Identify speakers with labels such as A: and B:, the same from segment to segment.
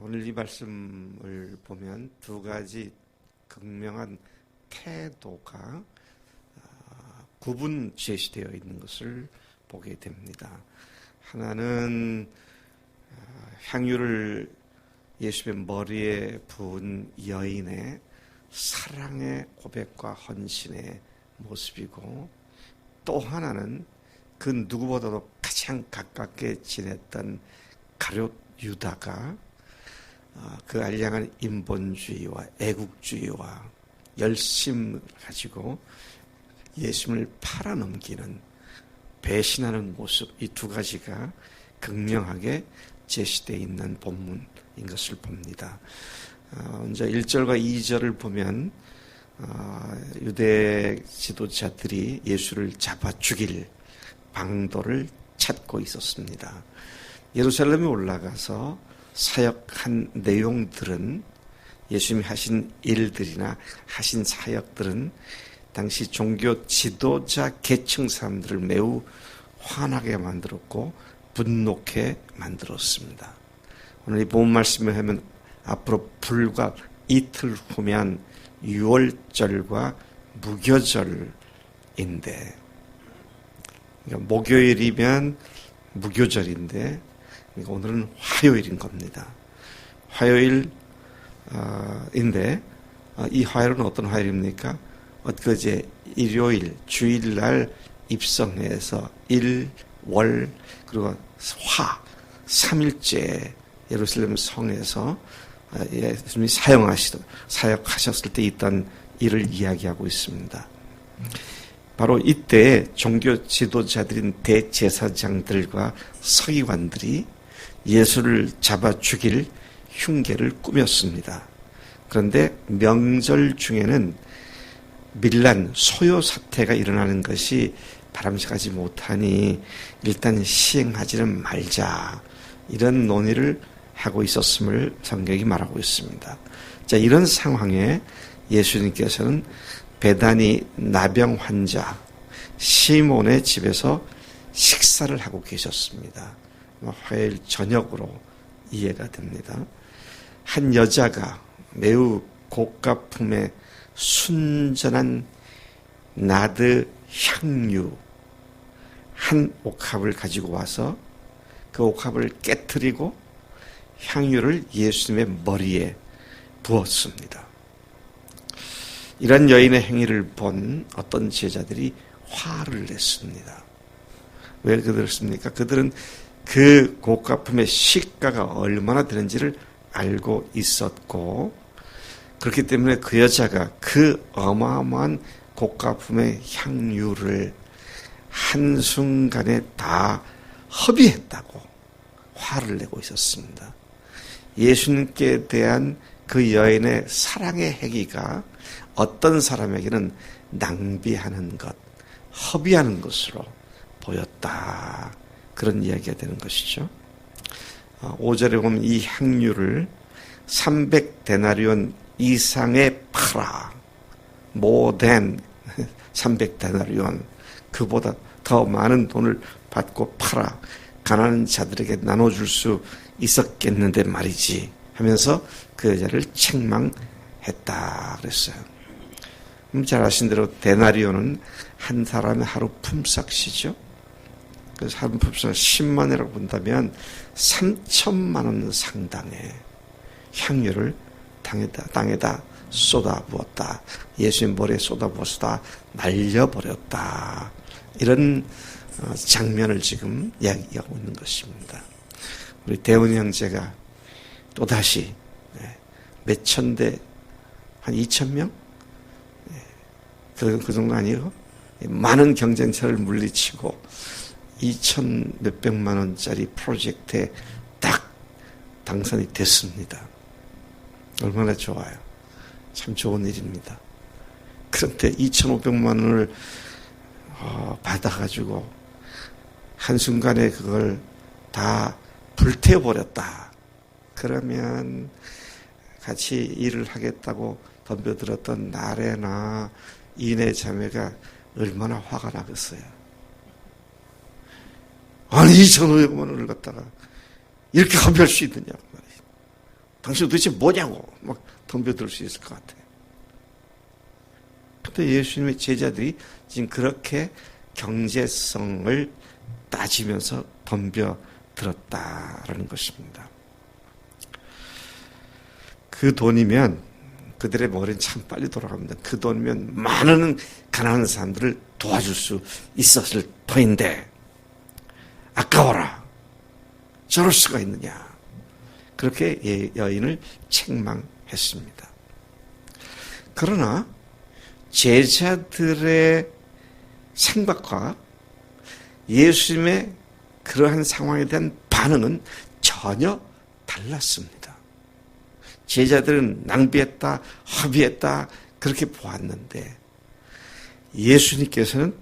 A: 오늘 이 말씀을 보면 두 가지 극명한 태도가 구분 제시되어 있는 것을 보게 됩니다. 하나는 향유를 예수의 머리에 부은 여인의 사랑의 고백과 헌신의 모습이고, 또 하나는 그 누구보다도 가장 가깝게 지냈던 가룟 유다가 그 알량한 인본주의와 애국주의와 열심을 가지고 예수님을 팔아넘기는, 배신하는 모습, 이 두 가지가 극명하게 제시되어 있는 본문인 것을 봅니다. 먼저 1절과 2절을 보면 유대 지도자들이 예수를 잡아 죽일 방도를 찾고 있었습니다. 예루살렘에 올라가서 사역한 내용들은, 예수님이 하신 일들이나 하신 사역들은 당시 종교 지도자 계층 사람들을 매우 화나게 만들었고 분노케 만들었습니다. 오늘 이 본 말씀을 하면 앞으로 불과 이틀 후면 유월절과 무교절인데, 그러니까 목요일이면 무교절인데 오늘은 화요일인 겁니다. 화요일인데 이 화요일은 어떤 화요일입니까? 엊그제 일요일 주일날 입성해서 일, 월, 그리고 화 3일째 예루살렘 성에서 예수님이 사역하셨을 때 있던 일을 이야기하고 있습니다. 바로 이때 종교 지도자들인 대제사장들과 서기관들이 예수를 잡아 죽일 흉계를 꾸몄습니다. 그런데 명절 중에는 밀란, 소요 사태가 일어나는 것이 바람직하지 못하니 일단 시행하지는 말자, 이런 논의를 하고 있었음을 성경이 말하고 있습니다. 자, 이런 상황에 예수님께서는 베다니 나병 환자 시몬의 집에서 식사를 하고 계셨습니다. 화요일 저녁으로 이해가 됩니다. 한 여자가 매우 고가품의 순전한 나드 향유 한 옥합을 가지고 와서 그 옥합을 깨트리고 향유를 예수님의 머리에 부었습니다. 이런 여인의 행위를 본 어떤 제자들이 화를 냈습니다. 왜 그랬습니까? 그들은 그 고가품의 시가가 얼마나 되는지를 알고 있었고, 그렇기 때문에 그 여자가 그 어마어마한 고가품의 향유를 한순간에 다 허비했다고 화를 내고 있었습니다. 예수님께 대한 그 여인의 사랑의 행위가 어떤 사람에게는 낭비하는 것, 허비하는 것으로 보였다, 그런 이야기가 되는 것이죠. 5절에 보면 이 향유를 300데나리온 이상에 팔아, more than 300데나리온, 그보다 더 많은 돈을 받고 팔아 가난한 자들에게 나눠줄 수 있었겠는데 말이지 하면서 그 여자를 책망했다 그랬어요. 잘 아신 대로 데나리온은 한 사람의 하루 품삯이죠. 그래서 하루 품삯을 10만 원이라고 본다면 3천만 원 상당의 향유를 땅에다 쏟아부었다. 예수님 머리에 쏟아부어서 다 날려버렸다. 이런 장면을 지금 이야기하고 있는 것입니다. 우리 대훈 형제가 또다시 몇 천대, 한 2,000명? 그 정도 아니에요? 많은 경쟁자를 물리치고 2천 몇백만 원짜리 프로젝트에 딱 당선이 됐습니다. 얼마나 좋아요. 참 좋은 일입니다. 그런데 2,500만 원을 받아가지고 한순간에 그걸 다 불태워버렸다. 그러면 같이 일을 하겠다고 덤벼들었던 나래나 이내 자매가 얼마나 화가 나겠어요. 아니 2,500만 원을 갖다가 이렇게 허비할 수 있느냐 말이에요. 당신 도대체 뭐냐고 막 덤벼들 수 있을 것 같아요. 근데 예수님의 제자들이 지금 그렇게 경제성을 따지면서 덤벼들었다라는 것입니다. 그 돈이면 그들의 머리는 참 빨리 돌아갑니다. 그 돈이면 많은 가난한 사람들을 도와줄 수 있었을 터인데 아까워라. 저럴 수가 있느냐. 그렇게 여인을 책망했습니다. 그러나 제자들의 생각과 예수님의 그러한 상황에 대한 반응은 전혀 달랐습니다. 제자들은 낭비했다, 허비했다 그렇게 보았는데 예수님께서는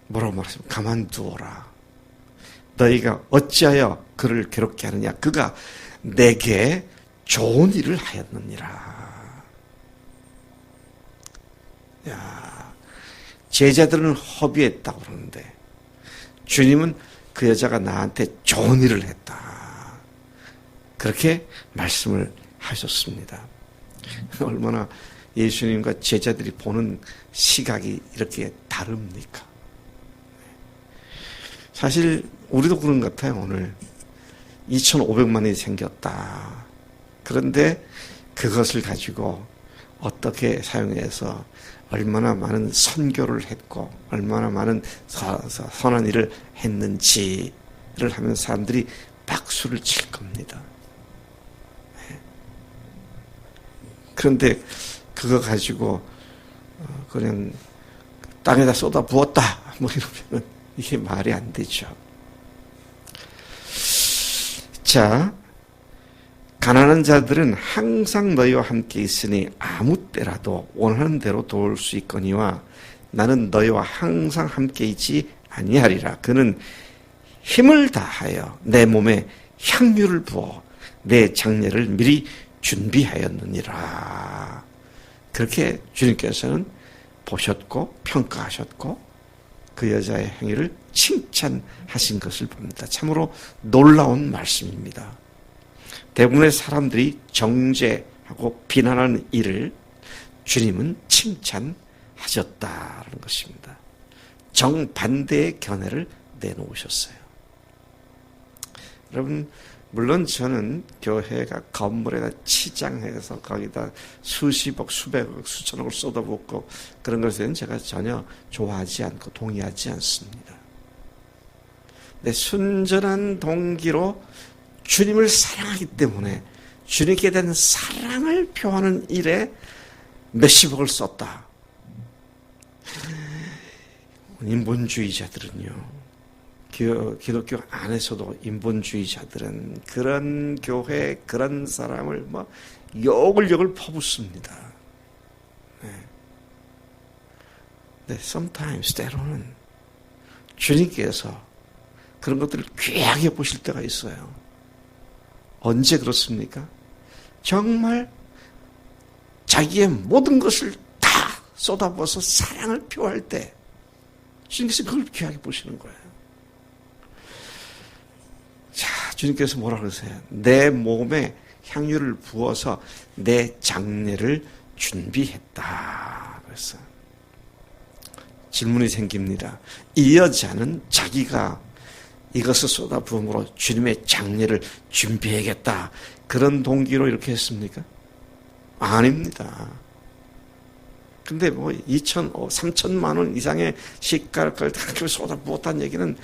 A: 뭐라고 말했습니까? 가만두어라. 너희가 어찌하여 그를 괴롭게 하느냐? 그가 내게 좋은 일을 하였느니라. 야, 제자들은 허비했다고 그러는데 주님은 그 여자가 나한테 좋은 일을 했다. 그렇게 말씀을 하셨습니다. 얼마나 예수님과 제자들이 보는 시각이 이렇게 다릅니까? 사실 우리도 그런 것 같아요. 오늘 2,500만이 생겼다. 그런데 그것을 가지고 어떻게 사용해서 얼마나 많은 선교를 했고 얼마나 많은 선한 일을 했는지를 하면 사람들이 박수를 칠 겁니다. 그런데 그거 가지고 그냥 땅에다 쏟아 부었다 뭐 이러면 이게 말이 안 되죠. 자, 가난한 자들은 항상 너희와 함께 있으니 아무 때라도 원하는 대로 도울 수 있거니와 나는 너희와 항상 함께 있지 아니하리라. 그는 힘을 다하여 내 몸에 향유를 부어 내 장례를 미리 준비하였느니라. 그렇게 주님께서는 보셨고 평가하셨고 그 여자의 행위를 칭찬하신 것을 봅니다. 참으로 놀라운 말씀입니다. 대부분의 사람들이 정죄하고 비난하는 일을 주님은 칭찬하셨다는 것입니다. 정반대의 견해를 내놓으셨어요. 여러분, 물론 저는 교회가 건물에다 치장해서 거기다 수십억, 수백억, 수천억을 쏟아붓고 그런 것에는 제가 전혀 좋아하지 않고 동의하지 않습니다. 근데 순전한 동기로 주님을 사랑하기 때문에 주님께 대한 사랑을 표하는 일에 몇십억을 썼다. 인본주의자들은요. 기독교 안에서도 인본주의자들은 그런 교회, 그런 사람을 욕을 퍼붓습니다. 네. 근데 sometimes, 때로는 주님께서 그런 것들을 귀하게 보실 때가 있어요. 언제 그렇습니까? 정말 자기의 모든 것을 다 쏟아부어서 사랑을 표할 때 주님께서 그걸 귀하게 보시는 거예요. 자, 주님께서 뭐라 그러세요? 내 몸에 향유를 부어서 내 장례를 준비했다. 그래서 질문이 생깁니다. 이 여자는 자기가 이것을 쏟아부음으로 주님의 장례를 준비해야겠다. 그런 동기로 이렇게 했습니까? 아닙니다. 근데 3천만 원 이상의 시가를 다 쏟아부었다는 얘기는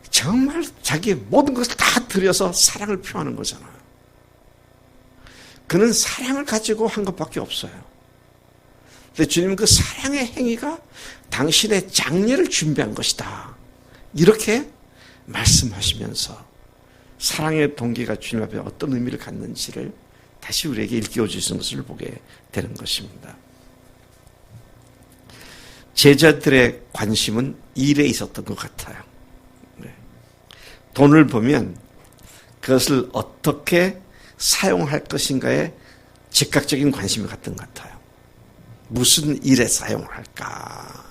A: 정말 자기의 모든 것을 다 들여서 사랑을 표하는 거잖아요. 그는 사랑을 가지고 한 것밖에 없어요. 근데 주님은 그 사랑의 행위가 당신의 장례를 준비한 것이다. 이렇게 말씀하시면서 사랑의 동기가 주님 앞에 어떤 의미를 갖는지를 다시 우리에게 일깨워 주시는 것을 보게 되는 것입니다. 제자들의 관심은 일에 있었던 것 같아요. 돈을 보면 그것을 어떻게 사용할 것인가에 즉각적인 관심이 갔던 것 같아요. 무슨 일에 사용할까?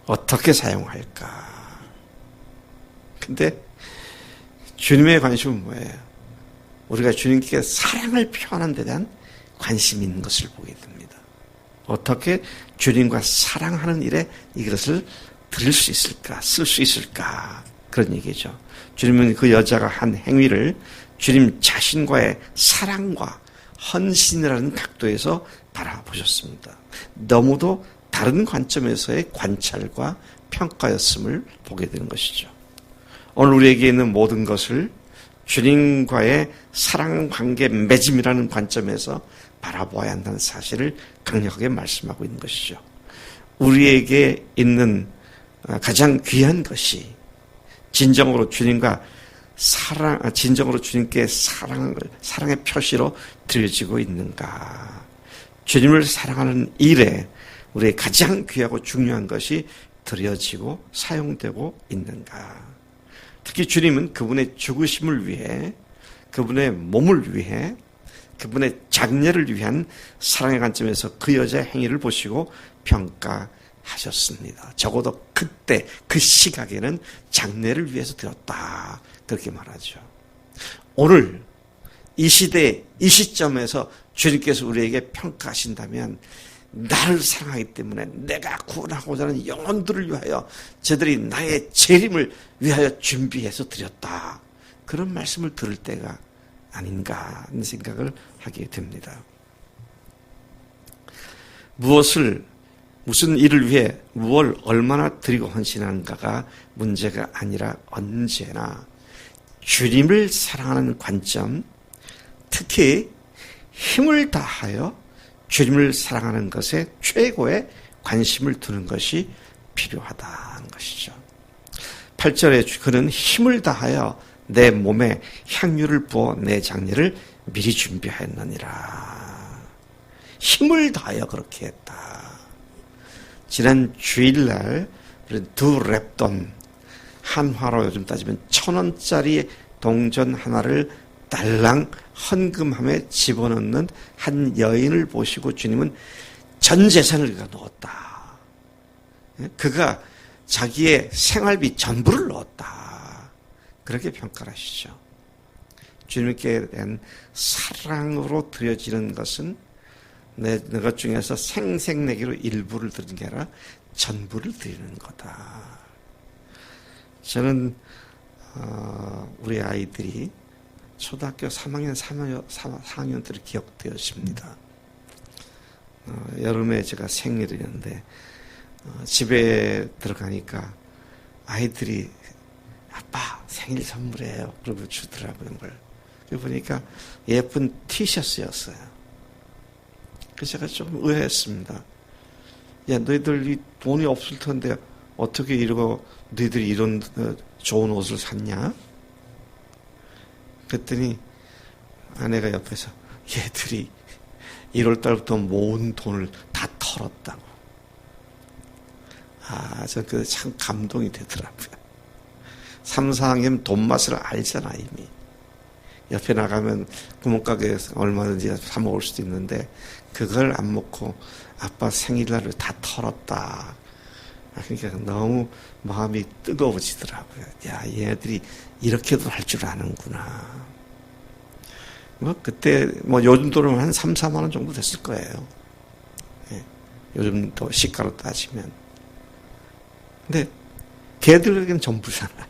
A: 어떻게 사용할까? 근데 주님의 관심은 뭐예요? 우리가 주님께 사랑을 표현하는 데 대한 관심이 있는 것을 보게 됩니다. 어떻게 주님과 사랑하는 일에 이것을 드릴 수 있을까? 쓸 수 있을까? 그런 얘기죠. 주님은 그 여자가 한 행위를 주님 자신과의 사랑과 헌신이라는 각도에서 바라보셨습니다. 너무도 다른 관점에서의 관찰과 평가였음을 보게 되는 것이죠. 오늘 우리에게 있는 모든 것을 주님과의 사랑관계 맺음이라는 관점에서 바라보아야 한다는 사실을 강력하게 말씀하고 있는 것이죠. 우리에게 있는 가장 귀한 것이 진정으로 주님과 진정으로 주님께 사랑의 표시로 드려지고 있는가? 주님을 사랑하는 일에 우리의 가장 귀하고 중요한 것이 드려지고 사용되고 있는가? 특히 주님은 그분의 죽으심을 위해, 그분의 몸을 위해, 그분의 장례를 위한 사랑의 관점에서 그 여자의 행위를 보시고 평가하셨습니다. 적어도 그때 그 시각에는 장례를 위해서 드렸다, 그렇게 말하죠. 오늘 이 시대 이 시점에서 주님께서 우리에게 평가하신다면 나를 사랑하기 때문에 내가 구원하고자 하는 영혼들을 위하여 저들이 나의 재림을 위하여 준비해서 드렸다, 그런 말씀을 들을 때가 아닌가 하는 생각을 하게 됩니다. 무슨 일을 위해 무엇을 얼마나 드리고 헌신하는가가 문제가 아니라 언제나 주님을 사랑하는 관점, 특히 힘을 다하여 주님을 사랑하는 것에 최고의 관심을 두는 것이 필요하다는 것이죠. 8절에 그는 힘을 다하여 내 몸에 향유를 부어 내 장례를 미리 준비하였느니라. 힘을 다하여 그렇게 했다. 지난 주일날 두 랩돈, 한화로 요즘 따지면 1,000원짜리 동전 하나를 달랑 헌금함에 집어넣는 한 여인을 보시고 주님은 전 재산을 그가 넣었다. 그가 자기의 생활비 전부를 넣었다, 그렇게 평가를 하시죠. 주님께 대한 사랑으로 드려지는 것은 내 것 중에서 생색내기로 일부를 드리는 게 아니라 전부를 드리는 거다. 저는 우리 아이들이 초등학교 3학년, 4학년 때로 기억되어집니다. 여름에 제가 생일이었는데 집에 들어가니까 아이들이 아빠 생일 선물이에요, 그러고 주더라고요. 그걸 보니까 예쁜 티셔츠였어요. 그래서 제가 좀 의아했습니다. 야, 너희들 돈이 없을 텐데 어떻게 이러고 너희들이 이런 좋은 옷을 샀냐? 그랬더니 아내가 옆에서 얘들이 1월달부터 모은 돈을 다 털었다고. 저 그 참 감동이 되더라고요. 3, 4학년 돈 맛을 알잖아, 이미. 옆에 나가면 구멍가게에서 얼마든지 사 먹을 수도 있는데 그걸 안 먹고 아빠 생일날을 다 털었다. 그러니까 너무 마음이 뜨거워지더라고요. 야, 얘네들이 이렇게도 할 줄 아는구나. 그때 요즘 돈으로 한 3, 4만 원 정도 됐을 거예요. 예, 요즘 또 시가로 따지면. 근데 걔들에게는 전부잖아.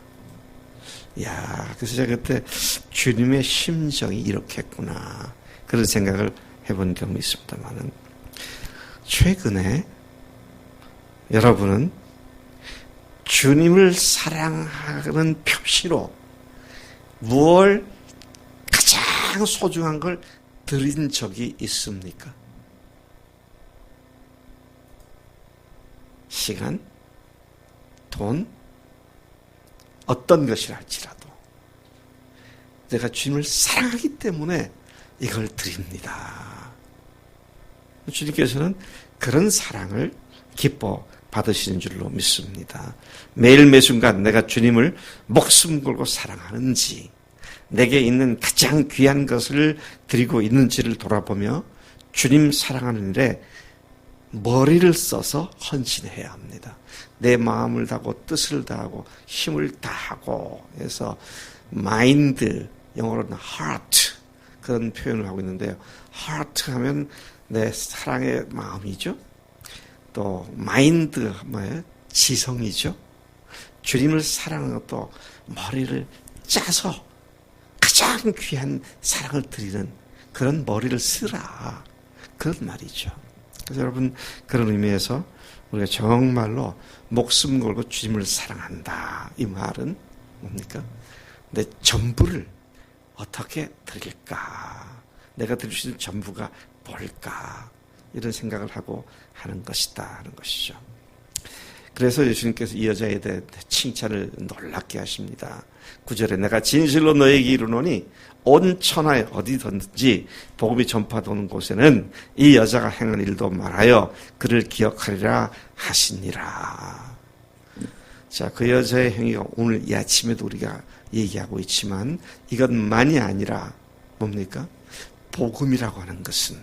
A: 야, 그래서 제가 그때 주님의 심정이 이렇겠구나, 그런 생각을 해본 경험이 있습니다만은, 최근에 여러분은 주님을 사랑하는 표시로 무엇을 가장 소중한 걸 드린 적이 있습니까? 시간, 돈, 어떤 것이라 할지라도 내가 주님을 사랑하기 때문에 이걸 드립니다. 주님께서는 그런 사랑을 기뻐 받으시는 줄로 믿습니다. 매일 매순간 내가 주님을 목숨 걸고 사랑하는지, 내게 있는 가장 귀한 것을 드리고 있는지를 돌아보며 주님 사랑하는 일에 머리를 써서 헌신해야 합니다. 내 마음을 다하고 뜻을 다하고 힘을 다하고 해서 마인드, 영어로는 heart 그런 표현을 하고 있는데요. heart 하면 내 사랑의 마음이죠. 또 마인드 뭐예요? 지성이죠. 주님을 사랑하는 것도 머리를 짜서 가장 귀한 사랑을 드리는 그런 머리를 쓰라. 그런 말이죠. 그래서 여러분 그런 의미에서 우리가 정말로 목숨 걸고 주님을 사랑한다. 이 말은 뭡니까? 내 전부를 어떻게 드릴까? 내가 드릴 수 있는 전부가 뭘까? 이런 생각을 하고 하는 것이다 하는 것이죠. 그래서 예수님께서 이 여자에 대해 칭찬을 놀랍게 하십니다. 9절에 내가 진실로 너에게 이르노니 온 천하에 어디든지 복음이 전파되는 곳에는 이 여자가 행한 일도 말하여 그를 기억하리라 하시니라. 자, 그 여자의 행위가 오늘 이 아침에도 우리가 얘기하고 있지만 이것만이 아니라 뭡니까? 복음이라고 하는 것은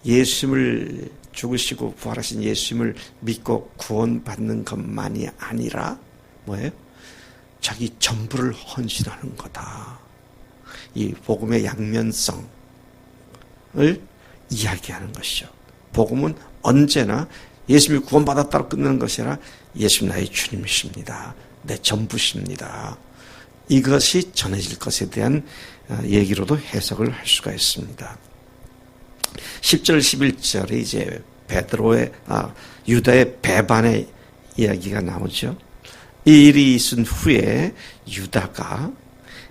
A: 예수님을 죽으시고 부활하신 예수님을 믿고 구원받는 것만이 아니라 뭐예요? 자기 전부를 헌신하는 거다. 이 복음의 양면성을 이야기하는 것이죠. 복음은 언제나 예수님이 구원받았다고 끝내는 것이 아니라 예수님 나의 주님이십니다. 내 전부십니다. 이것이 전해질 것에 대한 얘기로도 해석을 할 수가 있습니다. 10절 11절에 이제 유다의 배반의 이야기가 나오죠. 이 일이 있은 후에 유다가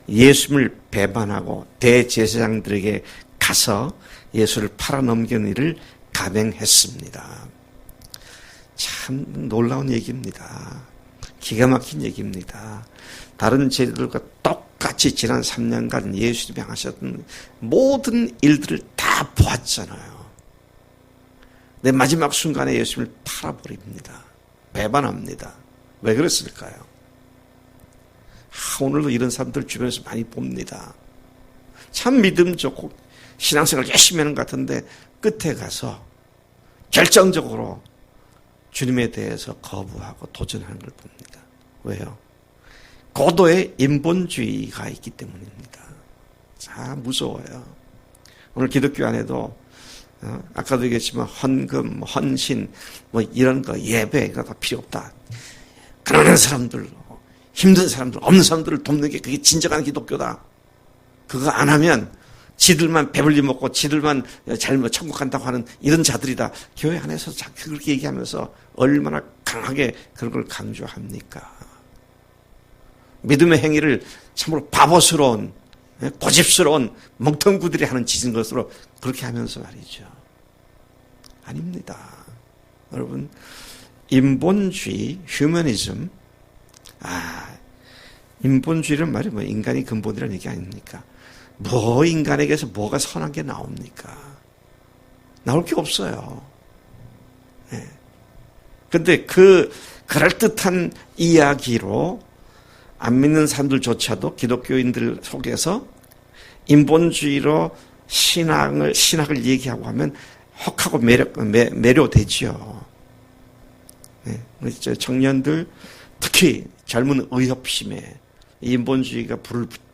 A: 예수님을 배반하고 대제사장들에게 가서 예수를 팔아넘기는 일을 감행했습니다. 참 놀라운 얘기입니다. 기가 막힌 얘기입니다. 다른 제자들과 똑같이 지난 3년간 예수님이 하셨던 모든 일들을 다 보았잖아요. 내 마지막 순간에 예수님을 팔아버립니다. 배반합니다. 왜 그랬을까요? 오늘도 이런 사람들 주변에서 많이 봅니다. 참 믿음 좋고 신앙생활 열심히 하는 것 같은데 끝에 가서 결정적으로 주님에 대해서 거부하고 도전하는 걸 봅니다. 왜요? 고도의 인본주의가 있기 때문입니다. 참 무서워요. 오늘 기독교 안에도 아까도 얘기했지만 헌금, 헌신 뭐 이런 거 예배 이거 다 필요 없다. 가난한 사람들, 힘든 사람들, 없는 사람들을 돕는 게 그게 진정한 기독교다. 그거 안 하면 지들만 배불리 먹고 지들만 잘못 천국 간다고 하는 이런 자들이다. 교회 안에서 그렇게 얘기하면서 얼마나 강하게 그런 걸 강조합니까? 믿음의 행위를 참으로 바보스러운 고집스러운 멍텅구들이 하는 짓인 것으로 그렇게 하면서 말이죠. 아닙니다. 여러분 인본주의, 휴머니즘 인본주의란 말이 뭐 인간이 근본이라는 얘기 아닙니까? 뭐 인간에게서 뭐가 선한 게 나옵니까? 나올 게 없어요. 그런데 그 그럴듯한 이야기로 안 믿는 사람들조차도 기독교인들 속에서 인본주의로 신학을 얘기하고 하면 혹하고 매료되지요. 청년들 특히 젊은 의협심에 인본주의가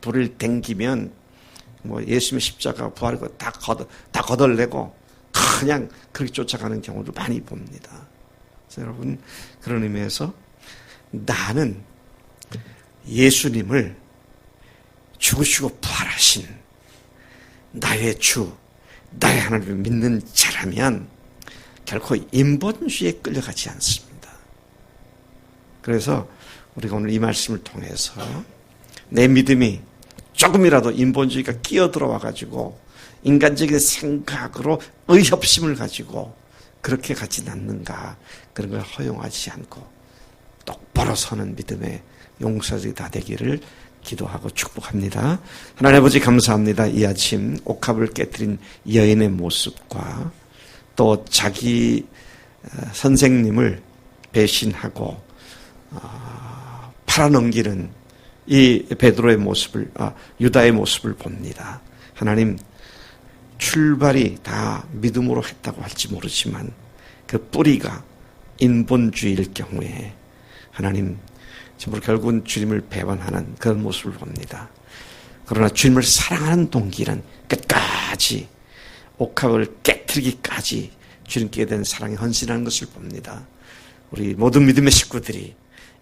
A: 불을 땡기면 뭐 예수님의 십자가 부활이고 다 거덜내고 그냥 그렇게 쫓아가는 경우도 많이 봅니다. 그래서 여러분 그런 의미에서 나는 예수님을 죽으시고 부활하신 나의 주, 나의 하나님을 믿는 자라면 결코 인본주의에 끌려가지 않습니다. 그래서 우리가 오늘 이 말씀을 통해서 내 믿음이 조금이라도 인본주의가 끼어들어와 가지고 인간적인 생각으로 의협심을 가지고 그렇게 가지 않는가, 그런 걸 허용하지 않고 똑바로 서는 믿음의 용사들이 다 되기를 기도하고 축복합니다. 하나님 아버지 감사합니다. 이 아침 옥합을 깨뜨린 여인의 모습과 또 자기 선생님을 배신하고 팔아넘기는 이 베드로의 모습을, 유다의 모습을 봅니다. 하나님, 출발이 다 믿음으로 했다고 할지 모르지만 그 뿌리가 인본주의일 경우에 하나님 정말 결국은 주님을 배반하는 그런 모습을 봅니다. 그러나 주님을 사랑하는 동기는 끝까지 옥합을 깨트리기까지 주님께 대한 사랑에 헌신하는 것을 봅니다. 우리 모든 믿음의 식구들이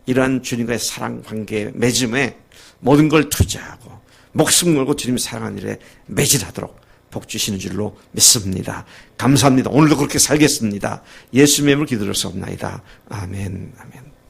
A: 이러한 주님과의 사랑 관계에 맺음에 모든 걸 투자하고 목숨 걸고 주님 사랑하는 일에 매진하도록 복 주시는 줄로 믿습니다. 감사합니다. 오늘도 그렇게 살겠습니다. 예수님의 이름으로 기도드렸사옵나이다. 아멘. 아멘.